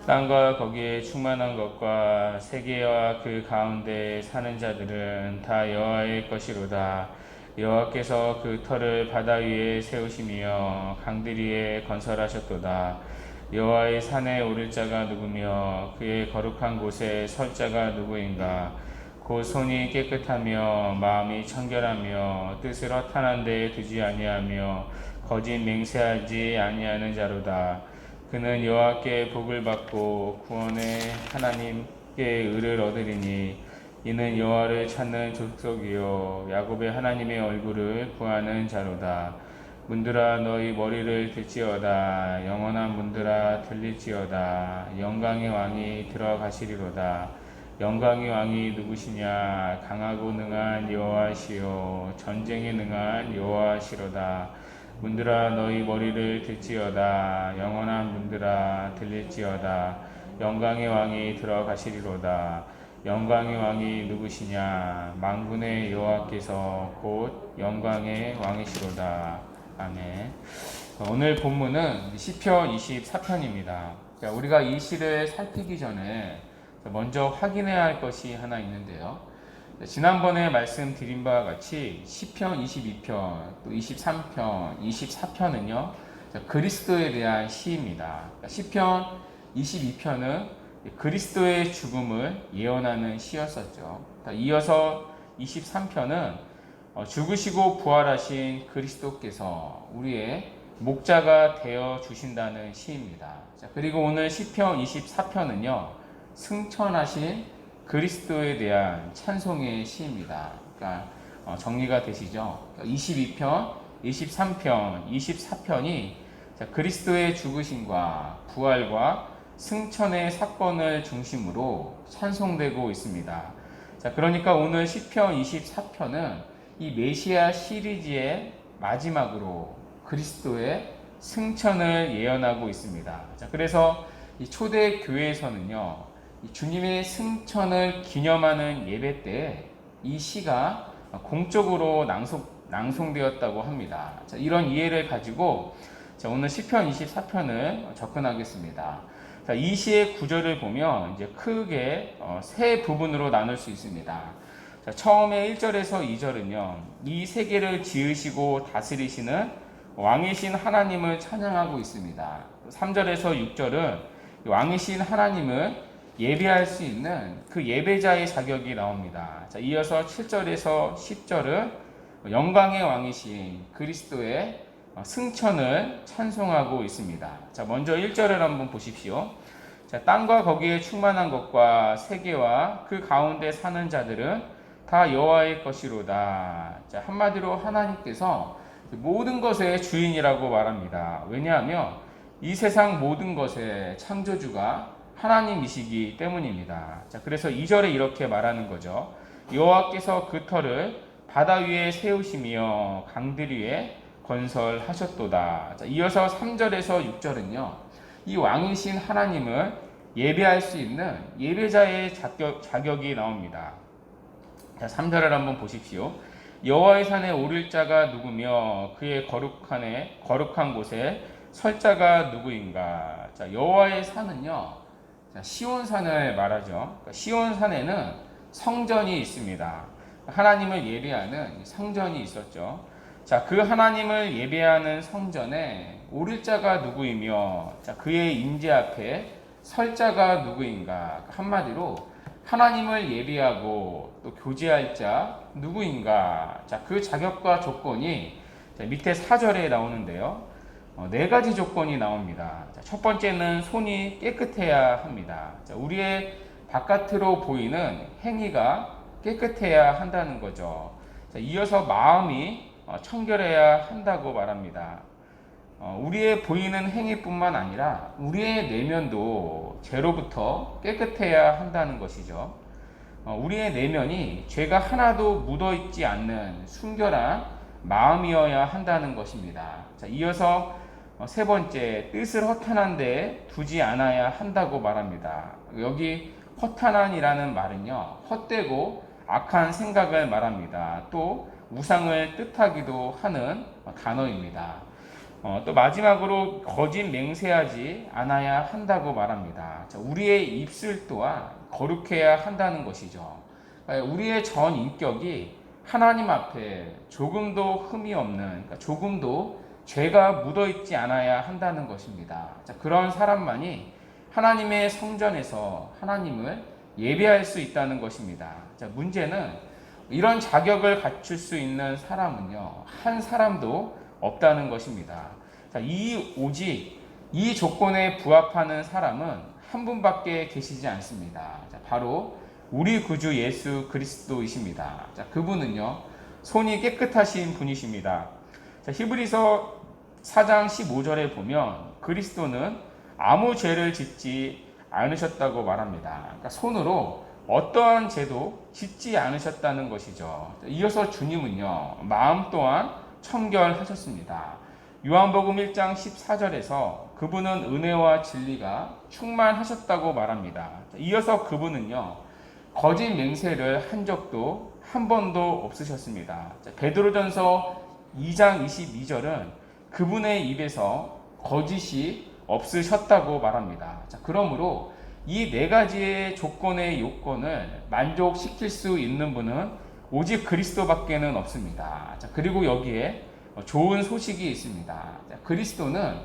땅과 거기에 충만한 것과 세계와 그 가운데 사는 자들은 다 여호와의 것이로다. 여호와께서 그 터를 바다 위에 세우시며 강들 위에 건설하셨도다. 여호와의 산에 오를 자가 누구며 그의 거룩한 곳에 설 자가 누구인가? 곧 손이 깨끗하며 마음이 청결하며 뜻을 허탄한 데에 두지 아니하며 거짓 맹세하지 아니하는 자로다. 그는 여호와께 복을 받고 구원의 하나님께 의를 얻으리니 이는 여호와를 찾는 족속이요 야곱의 하나님의 얼굴을 구하는 자로다. 문들아 너희 머리를 들지어다. 영원한 문들아 들릴지어다. 영광의 왕이 들어가시리로다. 영광의 왕이 누구시냐? 강하고 능한 여호와시요 전쟁에 능한 여호와시로다. 문들아 너희 머리를 들지어다. 영원한 문들아 들릴지어다. 영광의 왕이 들어가시리로다. 영광의 왕이 누구시냐? 만군의 여호와께서 곧 영광의 왕이시로다. 아멘. 오늘 본문은 시편 24편입니다. 우리가 이 시를 살피기 전에 먼저 확인해야 할 것이 하나 있는데요. 지난번에 말씀드린 바와 같이 시편 22편, 또 23편, 24편은요 그리스도에 대한 시입니다. 시편 22편은 그리스도의 죽음을 예언하는 시였었죠. 이어서 23편은 죽으시고 부활하신 그리스도께서 우리의 목자가 되어 주신다는 시입니다. 그리고 오늘 시편 24편은요 승천하신 그리스도에 대한 찬송의 시입니다. 그러니까 정리가 되시죠? 22편, 23편, 24편이 그리스도의 죽으심과 부활과 승천의 사건을 중심으로 찬송되고 있습니다. 그러니까 오늘 시편 24편은 이 메시아 시리즈의 마지막으로 그리스도의 승천을 예언하고 있습니다. 그래서 이 초대 교회에서는요, 주님의 승천을 기념하는 예배 때 이 시가 공적으로 낭송되었다고 합니다. 이런 이해를 가지고 오늘 시편 24편을 접근하겠습니다. 이 시의 구절을 보면 이제 크게 세 부분으로 나눌 수 있습니다. 처음에 1절에서 2절은요, 이 세계를 지으시고 다스리시는 왕이신 하나님을 찬양하고 있습니다. 3절에서 6절은 왕이신 하나님을 예배할 수 있는 그 예배자의 자격이 나옵니다. 이어서 7절에서 10절은 영광의 왕이신 그리스도의 승천을 찬송하고 있습니다. 먼저 1절을 한번 보십시오. 땅과 거기에 충만한 것과 세계와 그 가운데 사는 자들은 다 여호와의 것이로다. 한마디로 하나님께서 모든 것의 주인이라고 말합니다. 왜냐하면 이 세상 모든 것의 창조주가 하나님이시기 때문입니다. 그래서 2절에 이렇게 말하는 거죠. 여호와께서 그 터를 바다 위에 세우시며 강들 위에 건설하셨도다. 이어서 3절에서 6절은요. 이 왕이신 하나님을 예배할 수 있는 예배자의 자격이 나옵니다. 3절을 한번 보십시오. 여호와의 산에 오를 자가 누구며 그의 거룩한 곳에 설 자가 누구인가? 여호와의 산은요. 시온산을 말하죠. 시온산에는 성전이 있습니다. 하나님을 예배하는 성전이 있었죠. 그 하나님을 예배하는 성전에 오를 자가 누구이며 그의 임재 앞에 설 자가 누구인가? 한마디로 하나님을 예배하고 또 교제할 자 누구인가? 그 자격과 조건이 밑에 4절에 나오는데요. 네 가지 조건이 나옵니다. 첫 번째는 손이 깨끗해야 합니다. 우리의 바깥으로 보이는 행위가 깨끗해야 한다는 거죠. 이어서 마음이 청결해야 한다고 말합니다. 우리의 보이는 행위뿐만 아니라 우리의 내면도 죄로부터 깨끗해야 한다는 것이죠. 우리의 내면이 죄가 하나도 묻어있지 않는 순결한 마음이어야 한다는 것입니다. 이어서 세 번째, 뜻을 허탄한 데 두지 않아야 한다고 말합니다. 여기 허탄한이라는 말은요, 헛되고 악한 생각을 말합니다. 또 우상을 뜻하기도 하는 단어입니다. 또 마지막으로 거짓 맹세하지 않아야 한다고 말합니다. 자, 우리의 입술 또한 거룩해야 한다는 것이죠. 우리의 전 인격이 하나님 앞에 조금도 흠이 없는, 그러니까 조금도 죄가 묻어있지 않아야 한다는 것입니다. 자, 그런 사람만이 하나님의 성전에서 하나님을 예배할 수 있다는 것입니다. 자, 문제는 이런 자격을 갖출 수 있는 사람은요, 한 사람도 없다는 것입니다. 자, 오직 이 조건에 부합하는 사람은 한 분밖에 계시지 않습니다. 자, 바로 우리 구주 예수 그리스도이십니다. 자, 그분은요, 손이 깨끗하신 분이십니다. 자, 히브리서 4장 15절에 보면 그리스도는 아무 죄를 짓지 않으셨다고 말합니다. 그러니까 손으로 어떠한 죄도 짓지 않으셨다는 것이죠. 이어서 주님은요, 마음 또한 청결하셨습니다. 요한복음 1장 14절에서 그분은 은혜와 진리가 충만하셨다고 말합니다. 이어서 그분은요, 거짓 맹세를 한 적도 한 번도 없으셨습니다. 베드로전서 2장 22절은 그분의 입에서 거짓이 없으셨다고 말합니다. 자, 그러므로 이 네 가지의 조건의 요건을 만족시킬 수 있는 분은 오직 그리스도밖에는 없습니다. 자, 그리고 여기에 좋은 소식이 있습니다. 자, 그리스도는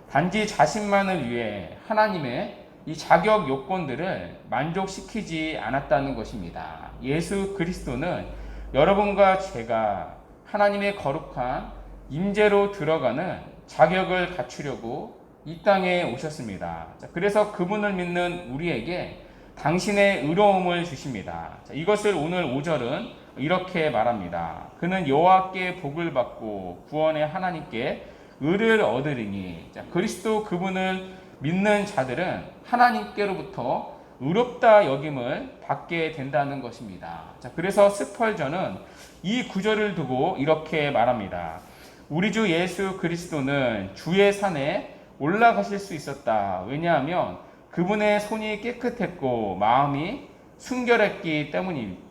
단지 자신만을 위해 하나님의 이 자격 요건들을 만족시키지 않았다는 것입니다. 예수 그리스도는 여러분과 제가 하나님의 거룩한 임재로 들어가는 자격을 갖추려고 이 땅에 오셨습니다. 자, 그래서 그분을 믿는 우리에게 당신의 의로움을 주십니다. 자, 이것을 오늘 5절은 이렇게 말합니다. 그는 여호와께 복을 받고 구원의 하나님께 의를 얻으리니. 자, 그리스도 그분을 믿는 자들은 하나님께로부터 의롭다 여김을 받게 된다는 것입니다. 자, 그래서 스펄전은 이 구절을 두고 이렇게 말합니다. 우리 주 예수 그리스도는 주의 산에 올라가실 수 있었다. 왜냐하면 그분의 손이 깨끗했고 마음이 순결했기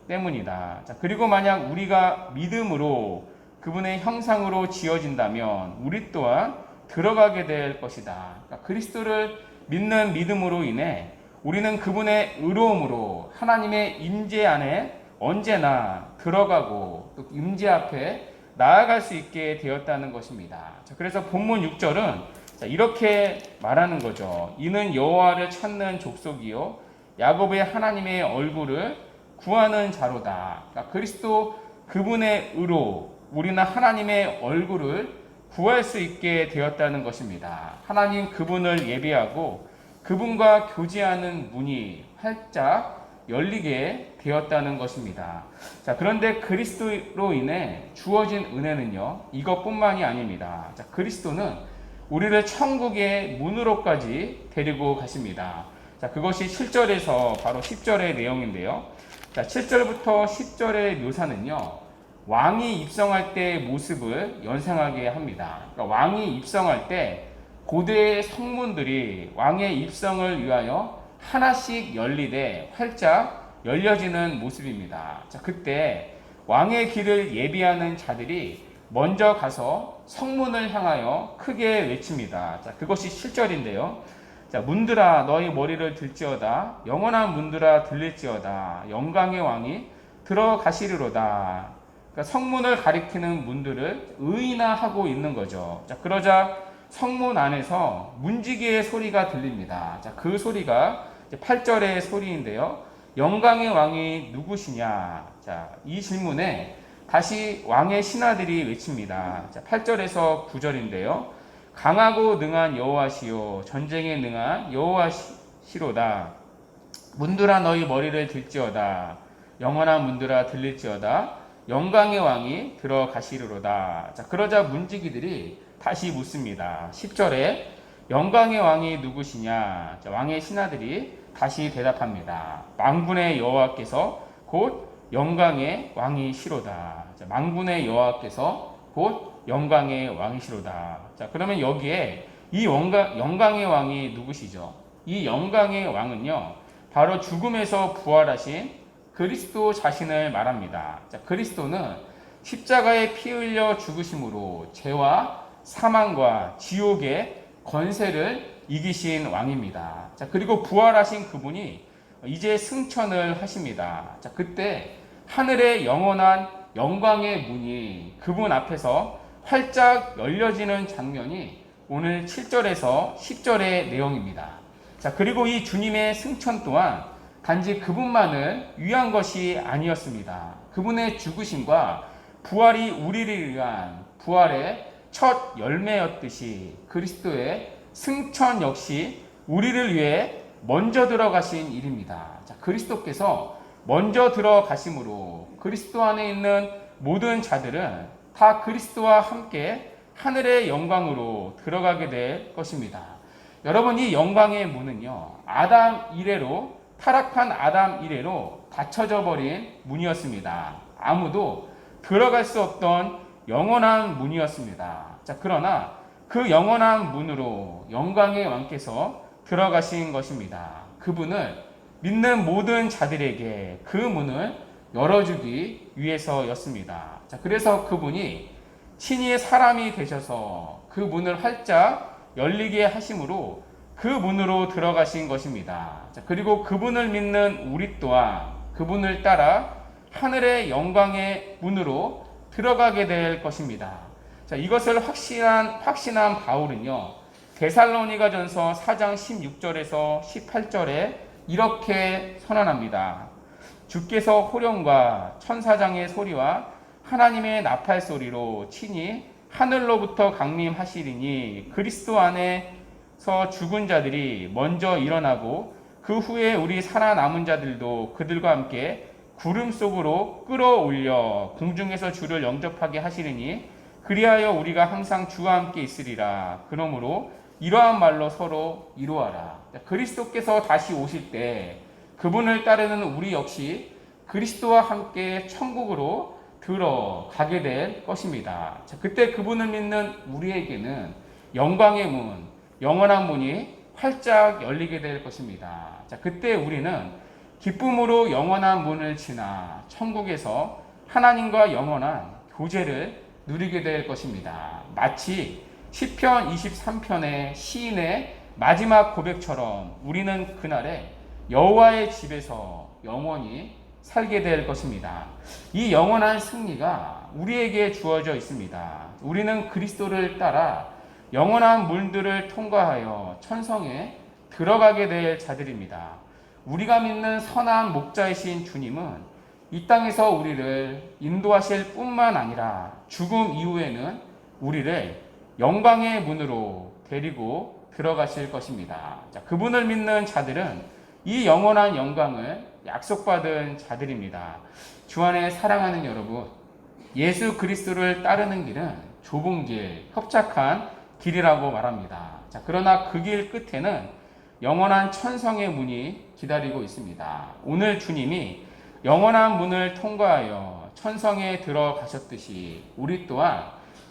때문이다. 자, 그리고 만약 우리가 믿음으로 그분의 형상으로 지어진다면 우리 또한 들어가게 될 것이다. 그러니까 그리스도를 믿는 믿음으로 인해 우리는 그분의 의로움으로 하나님의 임재 안에 언제나 들어가고 또 임재 앞에 나아갈 수 있게 되었다는 것입니다. 자, 그래서 본문 6절은 이렇게 말하는 거죠. 이는 여호와를 찾는 족속이요 야곱의 하나님의 얼굴을 구하는 자로다. 그러니까 그리스도 그분의 의로 우리는 하나님의 얼굴을 구할 수 있게 되었다는 것입니다. 하나님 그분을 예배하고 그분과 교제하는 문이 활짝 열리게 되었다는 것입니다. 자, 그런데 그리스도로 인해 주어진 은혜는요, 이것뿐만이 아닙니다. 자, 그리스도는 우리를 천국의 문으로까지 데리고 가십니다. 자, 그것이 7절에서 바로 10절의 내용인데요. 자, 7절부터 10절의 묘사는요, 왕이 입성할 때의 모습을 연상하게 합니다. 그러니까 왕이 입성할 때 고대의 성문들이 왕의 입성을 위하여 하나씩 열리되 활짝 열려지는 모습입니다. 자, 그때 왕의 길을 예비하는 자들이 먼저 가서 성문을 향하여 크게 외칩니다. 자, 그것이 7절인데요. 자, 문들아 너희 머리를 들지어다. 영원한 문들아 들릴지어다. 영광의 왕이 들어가시리로다. 그러니까 성문을 가리키는 문들을 의인화하고 있는 거죠. 자, 그러자 성문 안에서 문지기의 소리가 들립니다. 자, 그 소리가 8절의 소리인데요. 영광의 왕이 누구시냐? 자, 이 질문에 다시 왕의 신하들이 외칩니다. 자, 8절에서 9절인데요. 강하고 능한 여호와시요 전쟁에 능한 여호와시로다. 문들아 너희 머리를 들지어다. 영원한 문들아 들릴지어다. 영광의 왕이 들어가시리로다. 자, 그러자 문지기들이 다시 묻습니다. 10절에 영광의 왕이 누구시냐? 자, 왕의 신하들이 다시 대답합니다. 만군의 여호와께서 곧 영광의 왕이시로다. 자, 만군의 여호와께서 곧 영광의 왕이시로다. 자, 그러면 여기에 이 영광의 왕이 누구시죠? 이 영광의 왕은요, 바로 죽음에서 부활하신 그리스도 자신을 말합니다. 자, 그리스도는 십자가에 피 흘려 죽으심으로 죄와 사망과 지옥의 권세를 이기신 왕입니다. 자, 그리고 부활하신 그분이 이제 승천을 하십니다. 자, 그때 하늘의 영원한 영광의 문이 그분 앞에서 활짝 열려지는 장면이 오늘 7절에서 10절의 내용입니다. 자, 그리고 이 주님의 승천 또한 단지 그분만을 위한 것이 아니었습니다. 그분의 죽으심과 부활이 우리를 위한 부활의 첫 열매였듯이 그리스도의 승천 역시 우리를 위해 먼저 들어가신 일입니다. 자, 그리스도께서 먼저 들어가심으로 그리스도 안에 있는 모든 자들은 다 그리스도와 함께 하늘의 영광으로 들어가게 될 것입니다. 여러분, 이 영광의 문은요, 아담 이래로 타락한 아담 이래로 닫혀져 버린 문이었습니다. 아무도 들어갈 수 없던 영원한 문이었습니다. 자, 그러나 그 영원한 문으로 영광의 왕께서 들어가신 것입니다. 그분을 믿는 모든 자들에게 그 문을 열어주기 위해서였습니다. 자, 그래서 그분이 친히 사람이 되셔서 그 문을 활짝 열리게 하심으로 그 문으로 들어가신 것입니다. 자, 그리고 그분을 믿는 우리 또한 그분을 따라 하늘의 영광의 문으로 들어가게 될 것입니다. 자, 이것을 확신한 바울은요, 데살로니가전서 4장 16절에서 18절에 이렇게 선언합니다. 주께서 호령과 천사장의 소리와 하나님의 나팔 소리로 친히 하늘로부터 강림하시리니 그리스도 안에서 죽은 자들이 먼저 일어나고 그 후에 우리 살아남은 자들도 그들과 함께 구름 속으로 끌어올려 공중에서 주를 영접하게 하시리니 그리하여 우리가 항상 주와 함께 있으리라. 그러므로 이러한 말로 서로 이루어라. 그리스도께서 다시 오실 때 그분을 따르는 우리 역시 그리스도와 함께 천국으로 들어가게 될 것입니다. 자, 그때 그분을 믿는 우리에게는 영광의 문, 영원한 문이 활짝 열리게 될 것입니다. 자, 그때 우리는 기쁨으로 영원한 문을 지나 천국에서 하나님과 영원한 교제를 누리게 될 것입니다. 마치 시편 23편의 시인의 마지막 고백처럼 우리는 그날에 여호와의 집에서 영원히 살게 될 것입니다. 이 영원한 승리가 우리에게 주어져 있습니다. 우리는 그리스도를 따라 영원한 문들을 통과하여 천성에 들어가게 될 자들입니다. 우리가 믿는 선한 목자이신 주님은 이 땅에서 우리를 인도하실 뿐만 아니라 죽음 이후에는 우리를 영광의 문으로 데리고 들어가실 것입니다. 자, 그분을 믿는 자들은 이 영원한 영광을 약속받은 자들입니다. 주 안에 사랑하는 여러분, 예수 그리스도를 따르는 길은 좁은 길, 협착한 길이라고 말합니다. 자, 그러나 그 길 끝에는 영원한 천성의 문이 기다리고 있습니다. 오늘 주님이 영원한 문을 통과하여 천성에 들어가셨듯이 우리 또한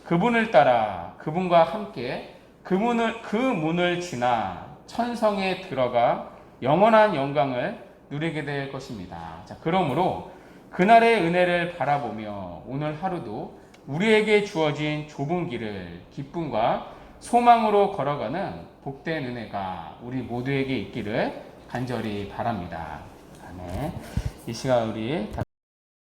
그분을 따라 그분과 함께 그 문을 지나 천성에 들어가 영원한 영광을 누리게 될 것입니다. 자, 그러므로 그날의 은혜를 바라보며 오늘 하루도 우리에게 주어진 좁은 길을 기쁨과 소망으로 걸어가는 복된 은혜가 우리 모두에게 있기를 간절히 바랍니다. 아멘. 이 시간 우리